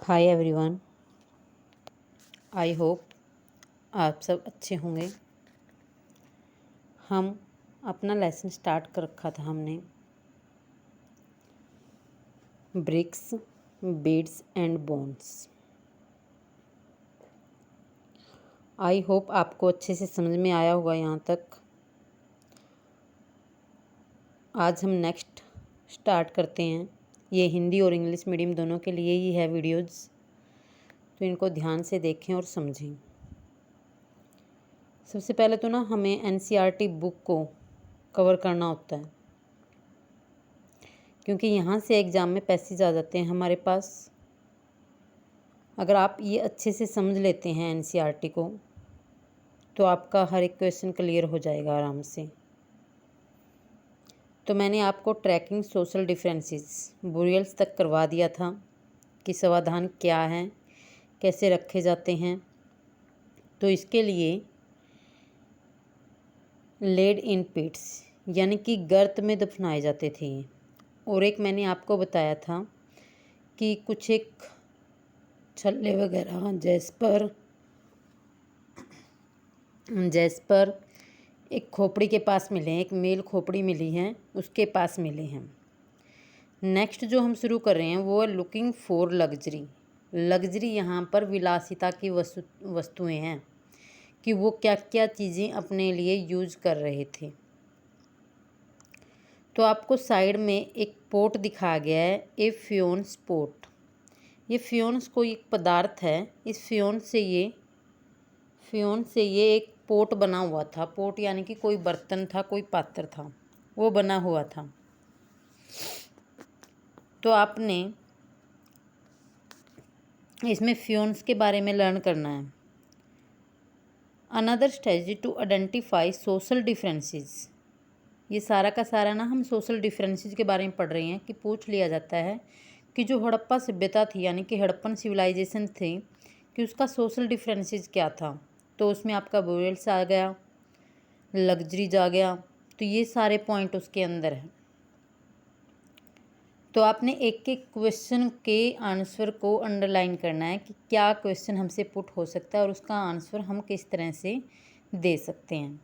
Hi everyone, I hope आप सब अच्छे होंगे। हम अपना लेसन स्टार्ट कर रखा था हमने bricks, beads and bones. I hope आपको अच्छे से समझ में आया होगा यहाँ तक। आज हम नेक्स्ट स्टार्ट करते हैं। ये हिंदी और इंग्लिश मीडियम दोनों के लिए ही है वीडियोज़, तो इनको ध्यान से देखें और समझें। सबसे पहले तो ना हमें एनसीईआरटी बुक को कवर करना होता है, क्योंकि यहाँ से एग्ज़ाम में पैसेज आ जाते हैं हमारे पास। अगर आप ये अच्छे से समझ लेते हैं एनसीईआरटी को, तो आपका हर एक क्वेश्चन क्लियर हो जाएगा आराम से। तो मैंने आपको ट्रैकिंग सोशल डिफरेंसेस बुरियल्स तक करवा दिया था कि समाधान क्या हैं, कैसे रखे जाते हैं। तो इसके लिए लेड इन पिट्स यानी कि गर्त में दफनाए जाते थे। और एक मैंने आपको बताया था कि कुछ एक छल्ले वगैरह जैस्पर एक खोपड़ी के पास मिले हैं, एक मेल खोपड़ी मिली है, उसके पास मिले हैं। नेक्स्ट जो हम शुरू कर रहे हैं वो है लुकिंग फॉर लग्जरी यहाँ पर विलासिता की वस्तुएं हैं कि वो क्या क्या चीज़ें अपने लिए यूज कर रहे थे। तो आपको साइड में एक पोट दिखाया गया है, ए फ्योन्स पोट। ये फ्योन्स कोई एक पदार्थ है। इस फ्योन से ये एक पोट बना हुआ था। पोट यानी कि कोई बर्तन था, कोई पात्र था, वो बना हुआ था। तो आपने इसमें फ्योन्स के बारे में लर्न करना है। Another strategy to identify social differences. ये सारा का सारा ना हम सोशल डिफरेंसेस के बारे में पढ़ रहे हैं कि पूछ लिया जाता है कि जो हड़प्पा सभ्यता थी यानी कि हड़प्पन सिविलाइजेशन थी, कि उसका सोशल डिफरेंसेस क्या था। तो उसमें आपका बुरियल्स आ गया, लग्जरीज आ गया, तो ये सारे पॉइंट उसके अंदर हैं। तो आपने एक एक क्वेश्चन के आंसर को अंडरलाइन करना है कि क्या क्वेश्चन हमसे पुट हो सकता है और उसका आंसर हम किस तरह से दे सकते हैं।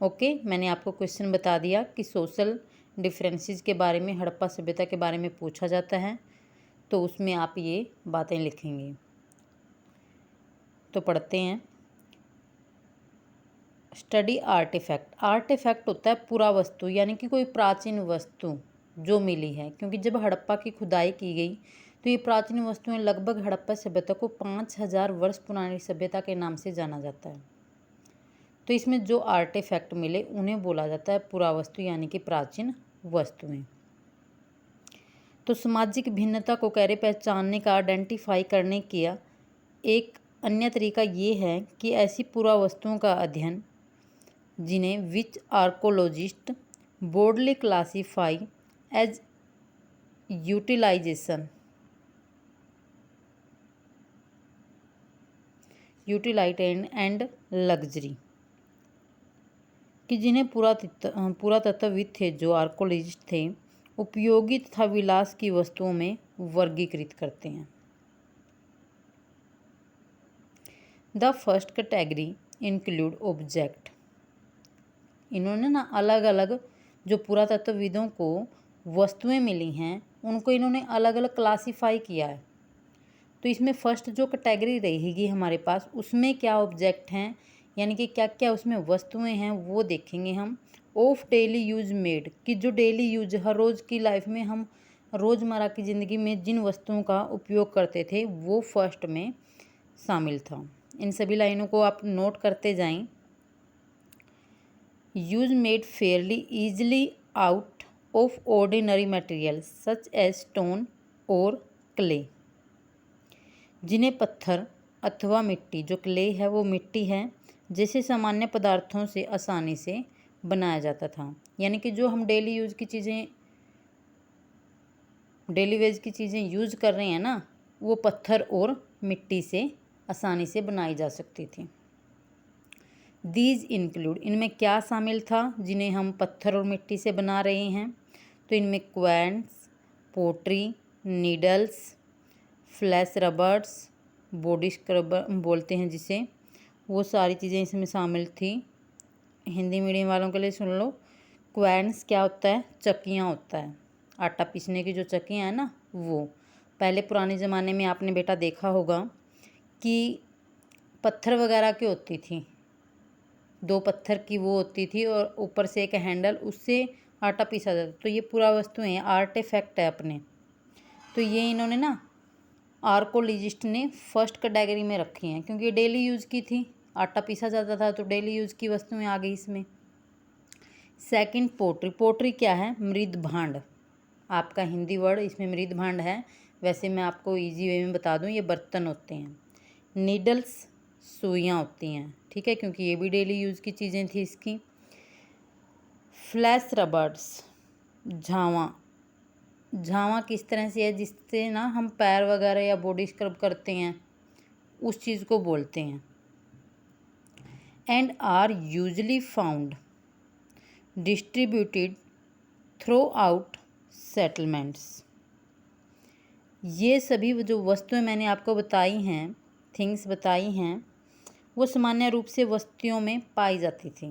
ओके, मैंने आपको क्वेश्चन बता दिया कि सोशल डिफरेंसेस के बारे में, हड़प्पा सभ्यता के बारे में पूछा जाता है, तो उसमें आप ये बातें लिखेंगे। तो पढ़ते हैं। Study artefact. आर्टिफैक्ट होता है पुरावस्तु, यानी कि कोई प्राचीन वस्तु जो मिली है, क्योंकि जब हड़प्पा की खुदाई की गई तो ये प्राचीन वस्तुएं लगभग हड़प्पा सभ्यता को 5000 वर्ष पुरानी सभ्यता के नाम से जाना जाता है। तो इसमें जो आर्टिफैक्ट मिले उन्हें बोला जाता है पुरावस्तु, यानी कि प्राचीन वस्तुएं। तो सामाजिक भिन्नता को कैसे पहचानने का, आइडेंटिफाई करने का एक अन्य तरीका ये है कि ऐसी पुरावस्तुओं का अध्ययन जिन्हें which archaeologist broadly classify as utilitarian and luxury, कि जिन्हें पुरातत्वविद थे, जो आर्कोलॉजिस्ट थे, उपयोगी तथा विलास की वस्तुओं में वर्गीकृत करते हैं। The first category include object. इन्होंने ना अलग अलग जो पुरातत्वविदों को वस्तुएं मिली हैं उनको इन्होंने अलग अलग क्लासीफाई किया है। तो इसमें फर्स्ट जो कैटेगरी रहेगी हमारे पास, उसमें क्या ऑब्जेक्ट हैं, यानी कि क्या क्या उसमें वस्तुएं हैं, वो देखेंगे हम। ऑफ डेली यूज मेड, कि जो डेली यूज, हर रोज़ की लाइफ में हम रोज़मर्रा की ज़िंदगी में जिन वस्तुओं का उपयोग करते थे वो फर्स्ट में शामिल था। इन सभी लाइनों को आप नोट करते जाएं। Use made fairly easily out of ordinary material such as stone और क्ले, जिन्हें पत्थर अथवा मिट्टी, जो क्ले है वो मिट्टी है, जैसे सामान्य पदार्थों से आसानी से बनाया जाता था। यानी कि जो हम डेली यूज की चीज़ें, डेली वेज की चीज़ें यूज कर रहे हैं ना, वो पत्थर और मिट्टी से आसानी से बनाई जा सकती थी। दीज इंक्लूड, इनमें क्या शामिल था जिन्हें हम पत्थर और मिट्टी से बना रहे हैं। तो इनमें querns, pottery, needles, flesh rubbers, body scrubber बोलते हैं जिसे, वो सारी चीज़ें इसमें शामिल थी। हिंदी मीडियम वालों के लिए सुन लो। क्वैंस क्या होता है? चक्कियाँ होता है, आटा पीसने की जो चक्कियाँ हैं ना वो। पहले पुराने ज़माने में आपने बेटा देखा होगा कि पत्थर वगैरह की होती थी, 2 पत्थर की वो होती थी और ऊपर से एक हैंडल, उससे आटा पीसा जाता। तो ये पूरा वस्तुएं आर्टिफैक्ट है अपने। तो ये इन्होंने ना आर्कोलॉजिस्ट ने फर्स्ट कैटेगरी में रखी हैं क्योंकि ये डेली यूज़ की थी, आटा पीसा जाता था तो डेली यूज़ की वस्तुएं आ गई इसमें। Second pottery. पोट्री क्या है? मृद भांड। आपका हिंदी वर्ड इसमें मृद भांड है, वैसे मैं आपको इजी वे में बता दूं, ये बर्तन होते हैं। नीडल्स सुइयाँ होती हैं, ठीक है, क्योंकि ये भी डेली यूज़ की चीज़ें थी इसकी। Flash rubbers Jhawa. झावा किस तरह से है? जिससे ना हम पैर वगैरह या बॉडी स्क्रब करते हैं, उस चीज़ को बोलते हैं। And are usually found distributed throughout settlements. ये सभी जो वस्तुएं मैंने आपको बताई हैं, थिंग्स बताई हैं, वो सामान्य रूप से वस्तुओं में पाई जाती थी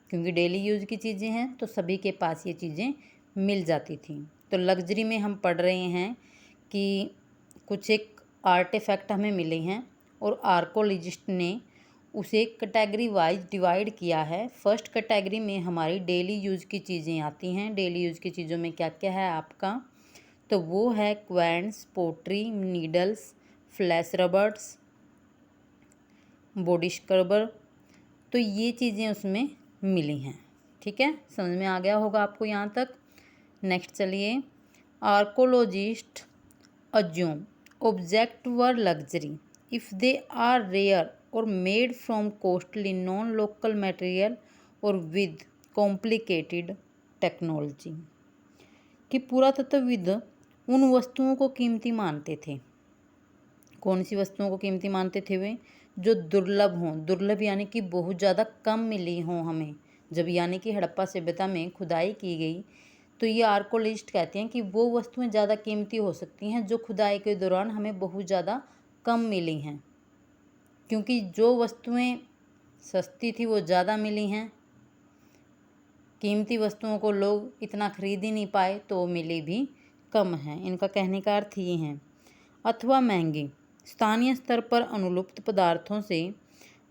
क्योंकि डेली यूज़ की चीज़ें हैं तो सभी के पास ये चीज़ें मिल जाती थी। तो लग्जरी में हम पढ़ रहे हैं कि कुछ एक आर्टिफैक्ट हमें मिले हैं और आर्कोलॉजिस्ट ने उसे कैटेगरी वाइज डिवाइड किया है। फर्स्ट कैटेगरी में हमारी डेली यूज़ की चीज़ें आती हैं। डेली यूज़ की चीज़ों में क्या क्या है आपका? तो वो है querns, pottery, needles, flesh rubbers, body scrubber. तो ये चीज़ें उसमें मिली हैं, ठीक है, समझ में आ गया होगा आपको यहाँ तक। नेक्स्ट चलिए। Archaeologist assume objects were luxury if they are rare और made from costly non local material और विद कॉम्प्लिकेटेड टेक्नोलॉजी। कि पुरातत्वविद उन वस्तुओं को कीमती मानते थे। कौन सी वस्तुओं को कीमती मानते थे वे? जो दुर्लभ हों। दुर्लभ यानी कि बहुत ज़्यादा कम मिली हों हमें। जब यानी कि हड़प्पा सभ्यता में खुदाई की गई तो ये आर्कोलॉजिस्ट कहते हैं कि वो वस्तुएं ज़्यादा कीमती हो सकती हैं जो खुदाई के दौरान हमें बहुत ज़्यादा कम मिली हैं, क्योंकि जो वस्तुएं सस्ती थी वो ज़्यादा मिली हैं, कीमती वस्तुओं को लोग इतना खरीद ही नहीं पाए तो वो मिली भी कम हैं। इनका कहने का अर्थ ये है। अथवा महंगी, स्थानीय स्तर पर अनुलुप्त पदार्थों से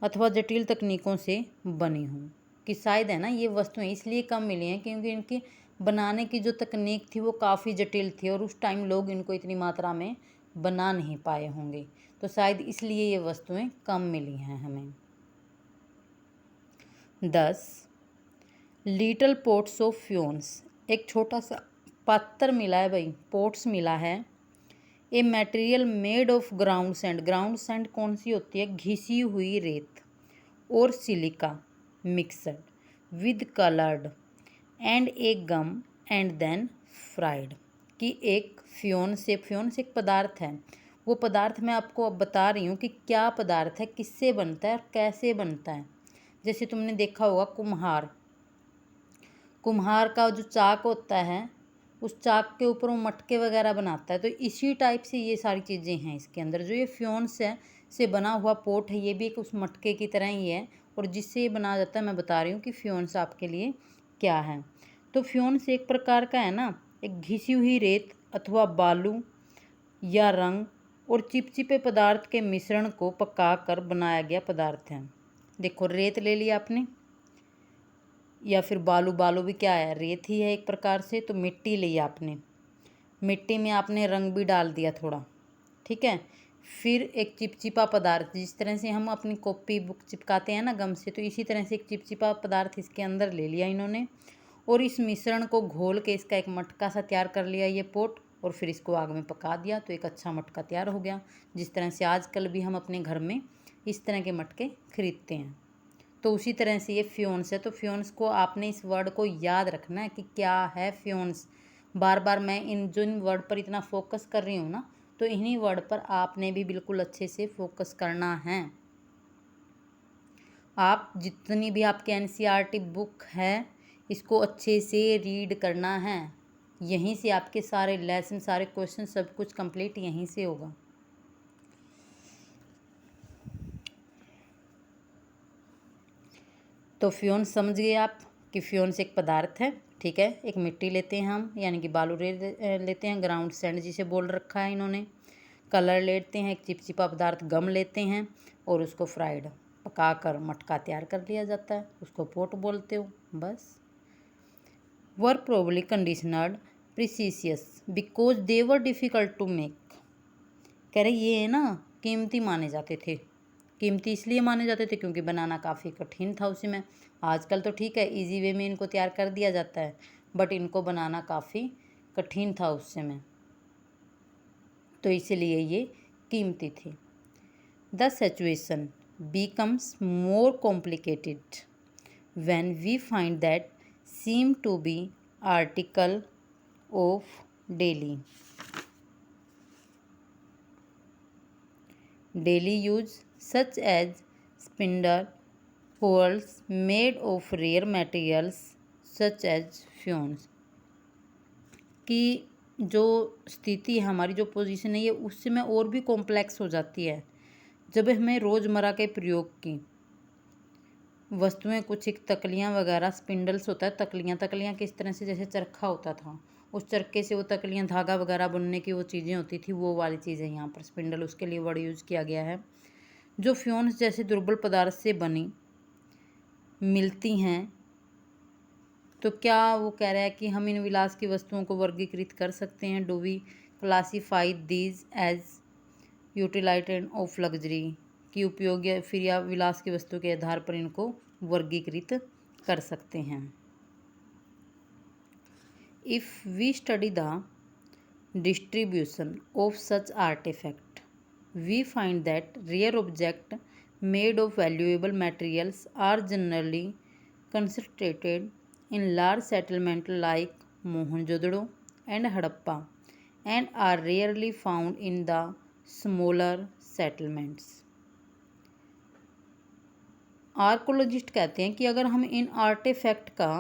अथवा जटिल तकनीकों से बनी हों। कि शायद है ना ये वस्तुएं इसलिए कम मिली हैं क्योंकि इनकी बनाने की जो तकनीक थी वो काफ़ी जटिल थी और उस टाइम लोग इनको इतनी मात्रा में बना नहीं पाए होंगे, तो शायद इसलिए ये वस्तुएं कम मिली हैं हमें। 10 लिटल पोट्स ऑफ फ्यून्स। एक छोटा सा पात्र मिला है भाई, पोट्स मिला है। A material made of ground sand. Ground sand कौन सी होती है? घिसी हुई रेत और silica mixed with coloured and a gum and then fried. कि एक फ्योन्स एक पदार्थ है। वो पदार्थ मैं आपको अब बता रही हूँ कि क्या पदार्थ है, किससे बनता है और कैसे बनता है। जैसे तुमने देखा होगा कुम्हार का जो चाक होता है, उस चाक के ऊपर वो मटके वगैरह बनाता है, तो इसी टाइप से ये सारी चीज़ें हैं इसके अंदर। जो ये फ्योन्स है से बना हुआ पोट है, ये भी एक उस मटके की तरह ही है और जिससे ये बनाया जाता है। मैं बता रही हूँ कि फ्योन्स आपके लिए क्या है। तो फ्योन्स एक प्रकार का है ना, एक घिसी हुई रेत अथवा बालू या रंग और चिपचिपे पदार्थ के मिश्रण को पका कर बनाया गया पदार्थ है। देखो रेत ले लिया आपने या फिर बालू भी क्या है? रेत ही है एक प्रकार से। तो मिट्टी ली आपने, मिट्टी में आपने रंग भी डाल दिया थोड़ा, ठीक है। फिर एक चिपचिपा पदार्थ, जिस तरह से हम अपनी कॉपी बुक चिपकाते हैं ना गम से, तो इसी तरह से एक चिपचिपा पदार्थ इसके अंदर ले लिया इन्होंने और इस मिश्रण को घोल के इसका एक मटका सा तैयार कर लिया ये पोट, और फिर इसको आग में पका दिया तो एक अच्छा मटका तैयार हो गया। जिस तरह से आजकल भी हम अपने घर में इस तरह के मटके खरीदते हैं, तो उसी तरह से ये फ्योन्स है। तो फ्योन्स को आपने इस वर्ड को याद रखना है कि क्या है फ्योन्स। बार बार मैं जिन वर्ड पर इतना फोकस कर रही हूँ ना, तो इन्हीं वर्ड पर आपने भी बिल्कुल अच्छे से फोकस करना है। आप जितनी भी आपके एनसीईआरटी बुक है इसको अच्छे से रीड करना है। यहीं से आपके सारे लेसन, सारे क्वेश्चन, सब कुछ कंप्लीट यहीं से होगा। तो फ्यून समझ गए आप कि फ्यून्स एक पदार्थ है, ठीक है। एक मिट्टी लेते हैं हम, यानी कि बालू लेते हैं, ग्राउंड सैंड जिसे बोल रखा है इन्होंने। कलर लेते हैं, एक चिपचिपा पदार्थ गम लेते हैं और उसको फ्राइड पकाकर मटका तैयार कर लिया जाता है, उसको पोट बोलते हो। बस। Were probably considered precious because they were difficult to make. कह रहे ये है ना, कीमती माने जाते थे। कीमती इसलिए माने जाते थे क्योंकि बनाना काफ़ी कठिन था उसी में। आजकल तो ठीक है, इजी वे में इनको तैयार कर दिया जाता है, बट इनको बनाना काफ़ी कठिन था उस समय, तो इसीलिए ये कीमती थी। The situation becomes more complicated when we find that seem to be article of daily use such as spindle wheels made of rare materials such as fumes। कि जो स्थिति है हमारी, जो पोजीशन है, ये उस समय और भी कॉम्प्लेक्स हो जाती है जब हमें रोज़मर्रा के प्रयोग की वस्तुएं, कुछ एक तकलियाँ वगैरह, स्पिंडल्स होता है तकलियाँ किस तरह से, जैसे चरखा होता था, उस चरखे से वो तकलियाँ, धागा वगैरह बुनने की वो चीज़ें होती थी, वो वाली चीज़ें यहाँ पर स्पिंडल, उसके लिए वर्ड यूज़ किया गया है। जो फ्यून्स जैसे दुर्बल पदार्थ से बनी मिलती हैं, तो क्या वो कह रहा है कि हम इन विलास की वस्तुओं को वर्गीकृत कर सकते हैं। Do we classify these as utilitarian of luxury, की उपयोग या फिर या विलास की वस्तु के आधार पर इनको वर्गीकृत कर सकते हैं। If we study the distribution of such artifact we find that rare object made of valuable materials are generally concentrated in large settlement like Mohenjo-daro and Harappa and are rarely found in the smaller settlements। Archaeologist कहते हैं कि अगर हम इन artefact का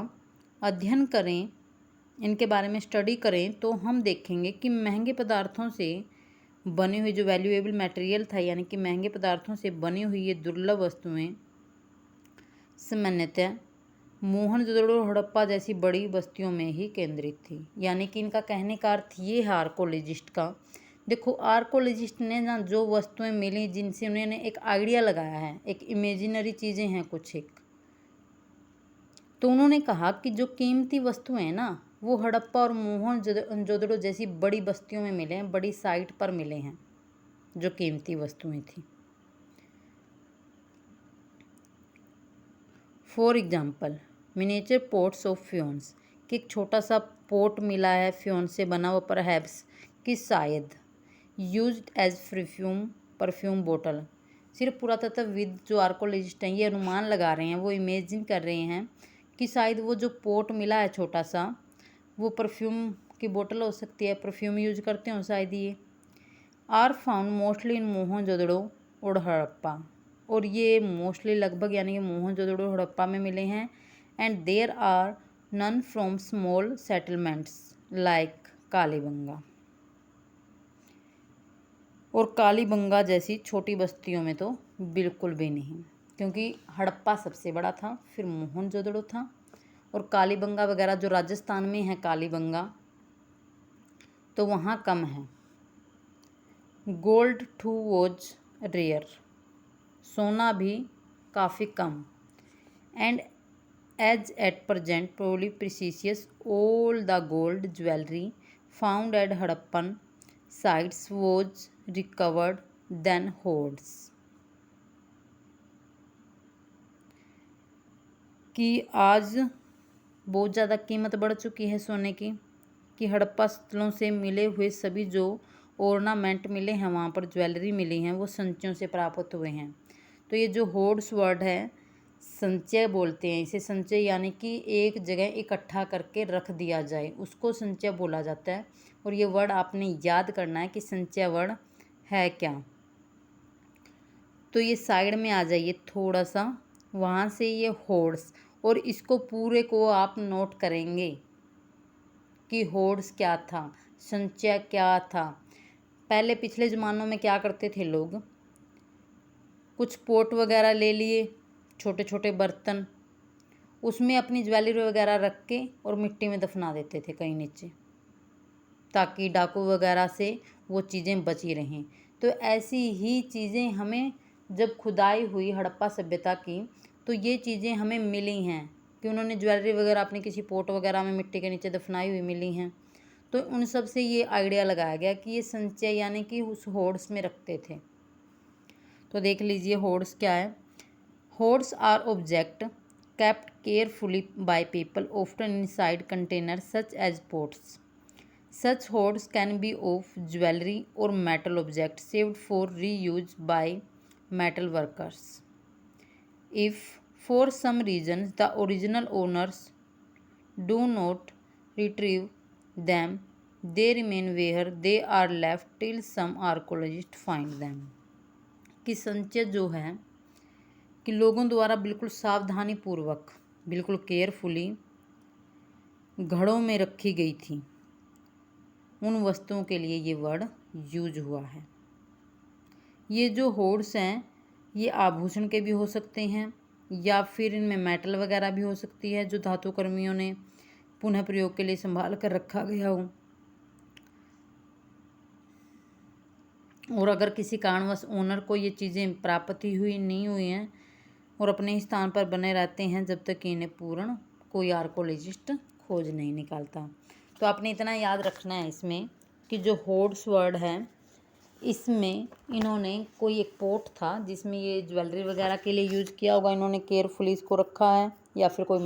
अध्ययन करें, इनके बारे में स्टडी करें, तो हम देखेंगे कि महंगे पदार्थों से बनी हुई जो वैल्यूएबल मटेरियल था, यानी कि महंगे पदार्थों से बनी हुई ये दुर्लभ वस्तुएं सामान्यतः मोहनजोदड़ो, हड़प्पा जैसी बड़ी बस्तियों में ही केंद्रित थी। यानी कि इनका कहने का अर्थ ये है आर्कोलॉजिस्ट का, देखो आर्कोलॉजिस्ट ने ना जो वस्तुएं मिली जिनसे उन्होंने एक आइडिया लगाया है, एक इमेजिनरी चीज़ें हैं कुछ एक, तो उन्होंने कहा कि जो कीमती वस्तुएं हैं ना, वो हड़प्पा और मोहनजोदड़ो जैसी बड़ी बस्तियों में मिले हैं, बड़ी साइट पर मिले हैं जो कीमती वस्तुएं थी। For example miniature pots of faience, कि एक छोटा सा पोट मिला है फ्यून से बना हुआ, परहैप्स कि शायद यूज्ड एज परफ्यूम बोतल। सिर्फ पुरातत्वविद जो आर्कोलॉजिस्ट हैं ये अनुमान लगा रहे हैं, वो इमेजिन कर रहे हैं कि शायद वो जो पोट मिला है छोटा सा, वो परफ्यूम की बोतल हो सकती है, परफ्यूम यूज करते हो शायद ये। Are found mostly in Mohenjodaro और हड़प्पा, और ये मोस्टली लगभग यानी कि मोहनजोदड़ो हड़प्पा में मिले हैं। And there are none from small settlements like Kalibanga, और कालीबंगा जैसी छोटी बस्तियों में तो बिल्कुल भी नहीं, क्योंकि हड़प्पा सबसे बड़ा था, फिर मोहनजोदड़ो था, और कालीबंगा वगैरह जो राजस्थान में है कालीबंगा, तो वहाँ कम है। गोल्ड टू वॉज रेयर, सोना भी काफ़ी कम। And as at present probably precious all the gold jewellery found at Harappan sites was recovered then hoards, कि आज बहुत ज़्यादा कीमत बढ़ चुकी है सोने की, कि हड़प्पा स्थलों से मिले हुए सभी जो ऑर्नामेंट मिले हैं, वहाँ पर ज्वेलरी मिली हैं, वो संचयों से प्राप्त हुए हैं। तो ये जो होर्ड्स वर्ड है, संचय बोलते हैं इसे, संचय यानी कि एक जगह इकट्ठा करके रख दिया जाए, उसको संचय बोला जाता है। और ये वर्ड आपने याद करना है कि संचय वर्ड है क्या। तो ये साइड में आ जाइए थोड़ा सा, वहाँ से ये होर्ड्स, और इसको पूरे को आप नोट करेंगे, कि होर्ड्स क्या था, संचय क्या था। पहले पिछले ज़मानों में क्या करते थे लोग, कुछ पोट वगैरह ले लिए, छोटे छोटे बर्तन, उसमें अपनी ज्वेलरी वगैरह रख के और मिट्टी में दफना देते थे कहीं नीचे, ताकि डाकू वगैरह से वो चीज़ें बची रहें। तो ऐसी ही चीज़ें हमें जब खुदाई हुई हड़प्पा सभ्यता की, तो ये चीज़ें हमें मिली हैं कि उन्होंने ज्वेलरी वगैरह अपनी किसी पोट वगैरह में मिट्टी के नीचे दफनाई हुई मिली हैं। तो उन सब से ये आइडिया लगाया गया कि ये संचय यानी कि उस होर्ड्स में रखते थे। तो देख लीजिए होर्ड्स क्या है। Hoards are object kept carefully by people, often inside containers such as pots. Such hoards can be of jewelry or metal objects saved for reuse by metal workers. If for some reason the original owners do not retrieve them, they remain where they are left till some archaeologist find them. कि संचय जो है कि लोगों द्वारा बिल्कुल सावधानी पूर्वक, बिल्कुल केयरफुली घड़ों में रखी गई थी, उन वस्तुओं के लिए ये वर्ड यूज हुआ है। ये जो होर्ड्स हैं ये आभूषण के भी हो सकते हैं या फिर इनमें मेटल वगैरह भी हो सकती है जो धातु कर्मियों ने पुनः प्रयोग के लिए संभाल कर रखा गया हो। और अगर किसी कारणवश ओनर को ये चीज़ें प्राप्त हुई नहीं हुई हैं और अपने ही स्थान पर बने रहते हैं जब तक कि इन्हें पूर्ण कोई आर्कोलॉजिस्ट खोज नहीं निकालता। तो आपने इतना याद रखना है इसमें कि जो होर्ड्स वर्ड है इसमें इन्होंने कोई एक पोट था जिसमें ये ज्वेलरी वगैरह के लिए यूज़ किया होगा, इन्होंने केयरफुली इसको रखा है, या फिर कोई